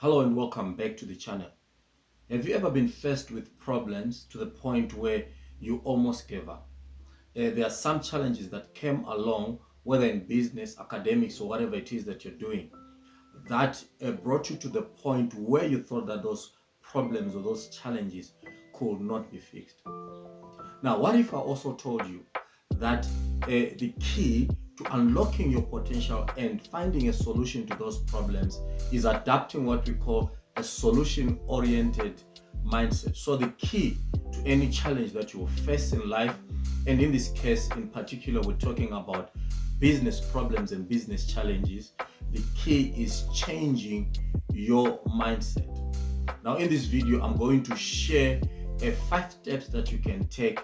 Hello and welcome back to the channel. Have you ever been faced with problems to the point where you almost gave up? There are some challenges that came along, whether in business, academics, or whatever it is that you're doing, that brought you to the point where you thought that those problems or those challenges could not be fixed. Now, what if I also told you that the key to unlocking your potential and finding a solution to those problems is adapting what we call a solution-oriented mindset? So the key to any challenge that you will face in life, and in this case in particular, we're talking about business problems and business challenges, the key is changing your mindset. Now, in this video, I'm going to share 5 steps that you can take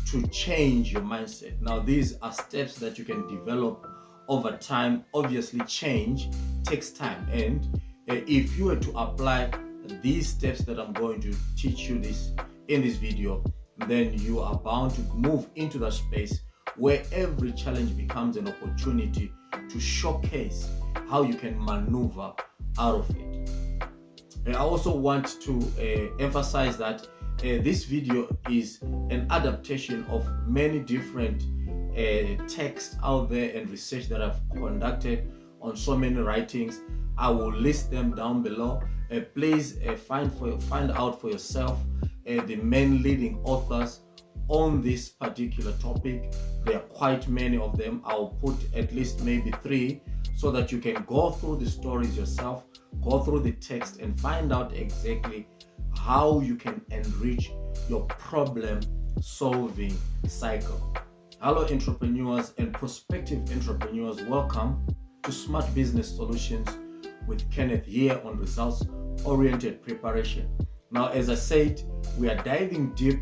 to change your mindset. Now, these are steps that you can develop over time. Obviously, change takes time, and if you were to apply these steps that I'm going to teach you in this video, then you are bound to move into that space where every challenge becomes an opportunity to showcase how you can maneuver out of it. I also want to emphasize that this video is an adaptation of many different texts out there and research that I've conducted on so many writings. I will list them down below. Please find out for yourself the main leading authors on this particular topic. There are quite many of them. I'll put at least maybe 3 so that you can go through the stories yourself, go through the text, and find out exactly how you can enrich your problem-solving cycle. Hello, entrepreneurs and prospective entrepreneurs. Welcome to Smart Business Solutions with Kenneth here on results-oriented preparation. Now, as I said, we are diving deep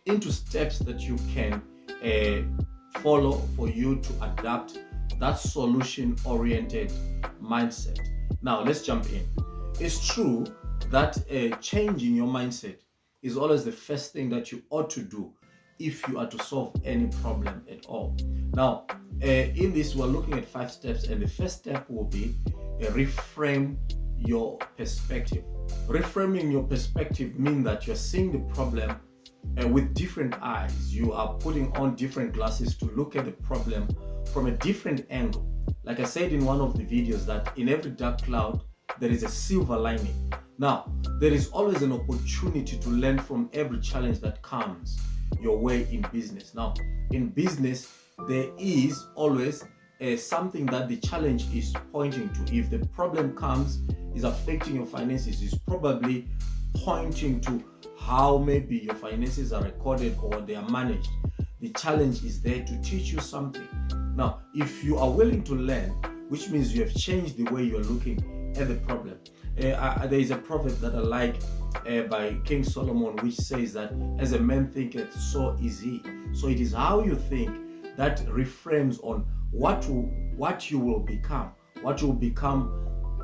into steps that you can follow for you to adapt that solution-oriented mindset. Now, let's jump in. It's true that changing your mindset is always the first thing that you ought to do if you are to solve any problem at all. Now, in this, we're looking at 5 steps, and the first step will be reframe your perspective. Reframing your perspective means that you're seeing the problem with different eyes. You are putting on different glasses to look at the problem from a different angle. Like I said in one of the videos, that in every dark cloud, there is a silver lining. Now, there is always an opportunity to learn from every challenge that comes your way in business. Now, in business, there is always something that the challenge is pointing to. If the problem comes, is affecting your finances, is probably pointing to how maybe your finances are recorded or they are managed. The challenge is there to teach you something. Now, if you are willing to learn, which means you have changed the way you're looking at the problem. There is a proverb that I like by King Solomon, which says that as a man thinketh, so is he. So it is how you think that reframes on what you will become. What you will become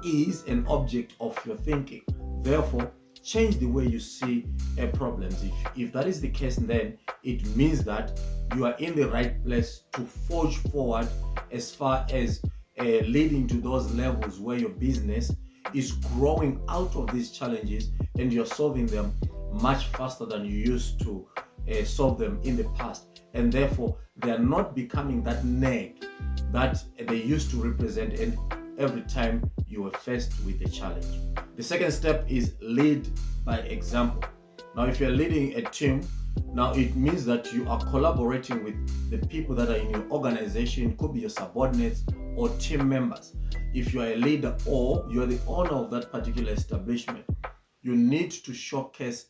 is an object of your thinking. Therefore, change the way you see problems. If that is the case, then it means that you are in the right place to forge forward as far as leading to those levels where your business is growing out of these challenges and you're solving them much faster than you used to solve them in the past. And therefore, they are not becoming that nag that they used to represent and every time you were faced with a challenge. The second step is lead by example. Now, if you're leading a team, now it means that you are collaborating with the people that are in your organization. It could be your subordinates or team members. If you are a leader or you are the owner of that particular establishment, you need to showcase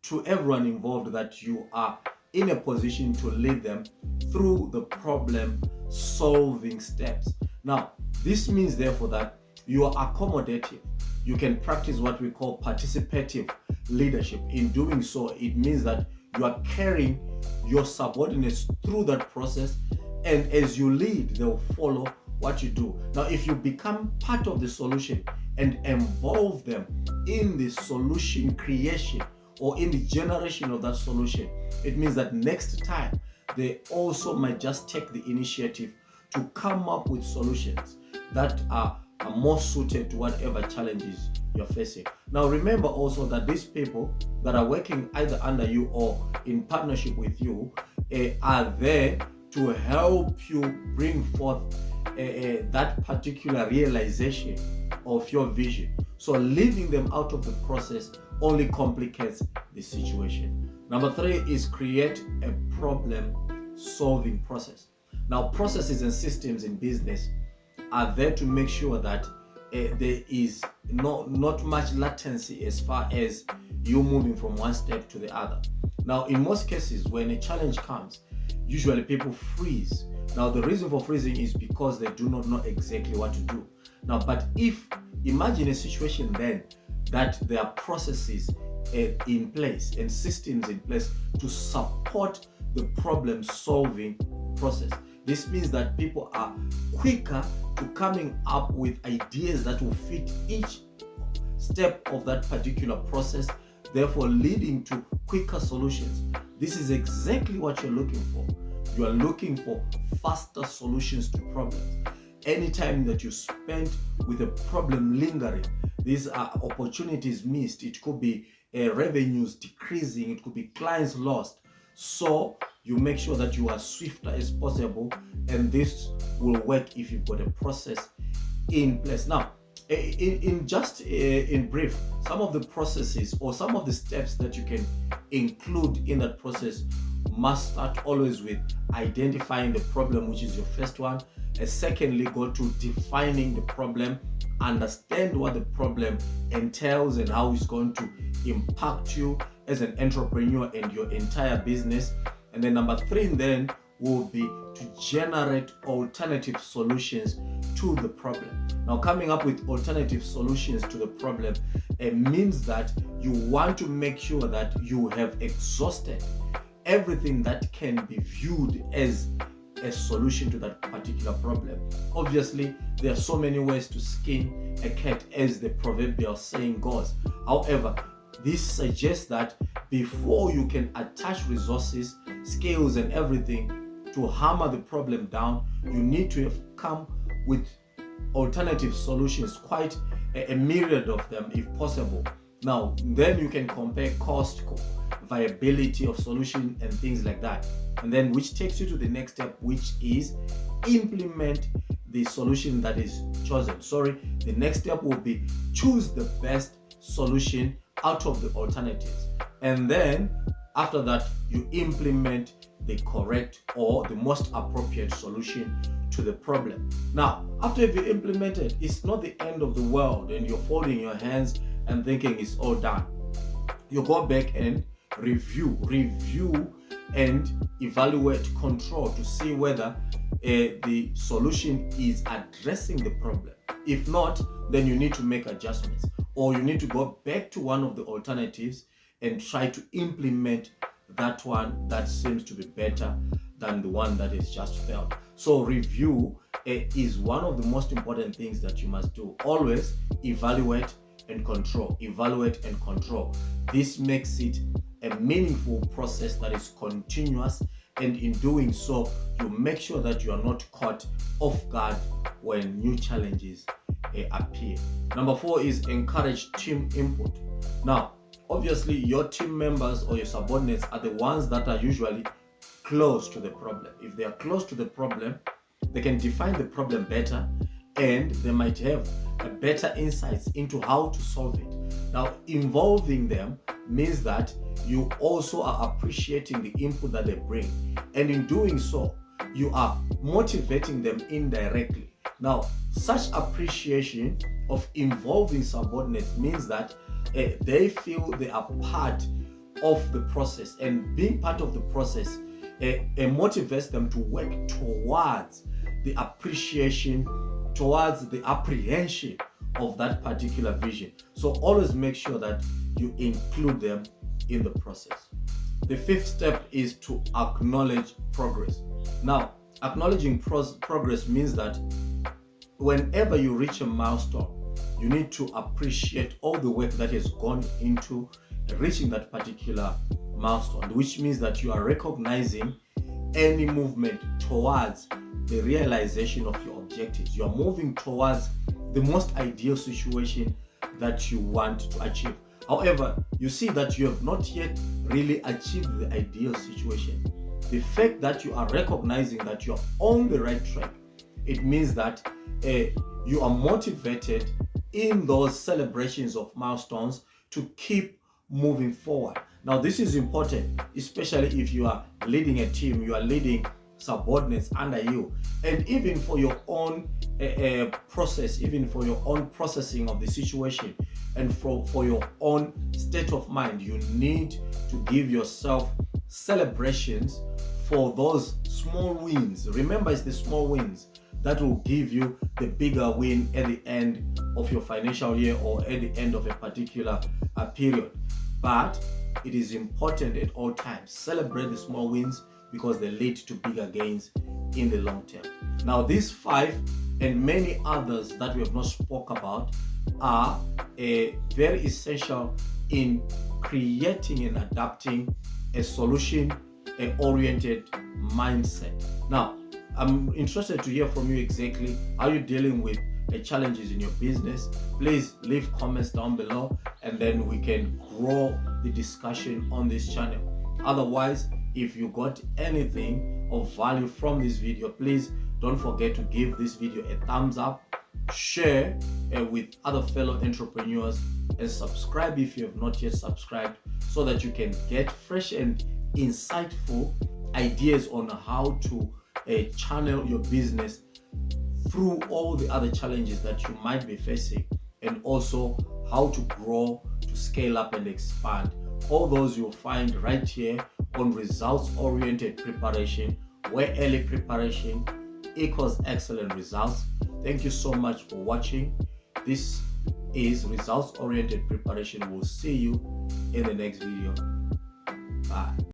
to everyone involved that you are in a position to lead them through the problem solving steps. Now, this means therefore that you are accommodative. You can practice what we call participative leadership. In doing so, it means that you are carrying your subordinates through that process, and as you lead, they'll follow what you do. Now, if you become part of the solution and involve them in the solution creation or in the generation of that solution, it means that next time they also might just take the initiative to come up with solutions that are are more suited to whatever challenges you're facing. Now remember also that these people that are working either under you or in partnership with you are there to help you bring forth that particular realization of your vision. So leaving them out of the process only complicates the situation. Number 3 is create a problem solving process. Now processes and systems in business are there to make sure that there is not much latency as far as you moving from one step to the other. Now in most cases, when a challenge comes, usually people freeze. Now the reason for freezing is because they do not know exactly what to do. Now, but if imagine a situation then that there are processes in place and systems in place to support the problem solving process. This means that people are quicker to coming up with ideas that will fit each step of that particular process, therefore leading to quicker solutions. This is exactly what you're looking for. You are looking for faster solutions to problems. Anytime that you spend with a problem lingering, these are opportunities missed. It could be revenues decreasing, it could be clients lost. So you make sure that you are swifter as possible, and this will work if you've got a process in place. Now, in brief, some of the processes or some of the steps that you can include in that process must start always with identifying the problem, which is your first one. Secondly, go to defining the problem, understand what the problem entails and how it's going to impact you as an entrepreneur and your entire business. And then number 3 then will be to generate alternative solutions to the problem. Now, coming up with alternative solutions to the problem, it means that you want to make sure that you have exhausted everything that can be viewed as a solution to that particular problem. Obviously, there are so many ways to skin a cat, as the proverbial saying goes. However, this suggests that before you can attach resources, skills, and everything to hammer the problem down, you need to have come with alternative solutions, quite a myriad of them if possible. Now, then you can compare cost, viability of solution, and things like that. And then which takes you to the next step, which is implement the solution that is chosen. The next step will be choose the best solution out of the alternatives. And then after that, you implement the correct or the most appropriate solution to the problem. Now, after you've implemented, it's not the end of the world and you're folding your hands and thinking it's all done. You go back and review and evaluate, control to see whether the solution is addressing the problem. If not, then you need to make adjustments, or you need to go back to one of the alternatives and try to implement that one that seems to be better than the one that is just failed. So review is one of the most important things that you must do. Always evaluate and control. Evaluate and control. This makes it a meaningful process that is continuous, and in doing so, you make sure that you are not caught off guard when new challenges appear. Number 4 is encourage team input. Now, obviously, your team members or your subordinates are the ones that are usually close to the problem. If they are close to the problem, they can define the problem better, and they might have a better insights into how to solve it. Now, involving them means that you also are appreciating the input that they bring, and in doing so, you are motivating them indirectly. Now, such appreciation of involving subordinates means that they feel they are part of the process, and being part of the process motivates them to work towards the appreciation, towards the apprehension of that particular vision. So always make sure that you include them in the process. The 5th step is to acknowledge progress. Now, acknowledging progress means that whenever you reach a milestone, you need to appreciate all the work that has gone into reaching that particular milestone, which means that you are recognizing any movement towards the realization of your objectives. You are moving towards the most ideal situation that you want to achieve. However, you see that you have not yet really achieved the ideal situation. The fact that you are recognizing that you are on the right track, it means that you are motivated in those celebrations of milestones to keep moving forward. Now, this is important, especially if you are leading a team, you are leading subordinates under you, and even for your own process, even for your own processing of the situation, and for your own state of mind, you need to give yourself celebrations for those small wins. Remember, it's the small wins that will give you the bigger win at the end of your financial year or at the end of a particular period. But it is important at all times, celebrate the small wins, because they lead to bigger gains in the long term. Now, these 5 and many others that we have not spoke about are very essential in creating and adapting a solution-oriented mindset. Now, I'm interested to hear from you exactly how you're dealing with challenges in your business. Please leave comments down below, and then we can grow the discussion on this channel. Otherwise, if you got anything of value from this video, please don't forget to give this video a thumbs up, share with other fellow entrepreneurs, and subscribe if you have not yet subscribed, so that you can get fresh and insightful ideas on how to channel your business through all the other challenges that you might be facing, and also how to grow, to scale up and expand. All those you'll find right here on results-oriented preparation, where early preparation equals excellent results. Thank you so much for watching. This is results-oriented preparation. We'll see you in the next video. Bye.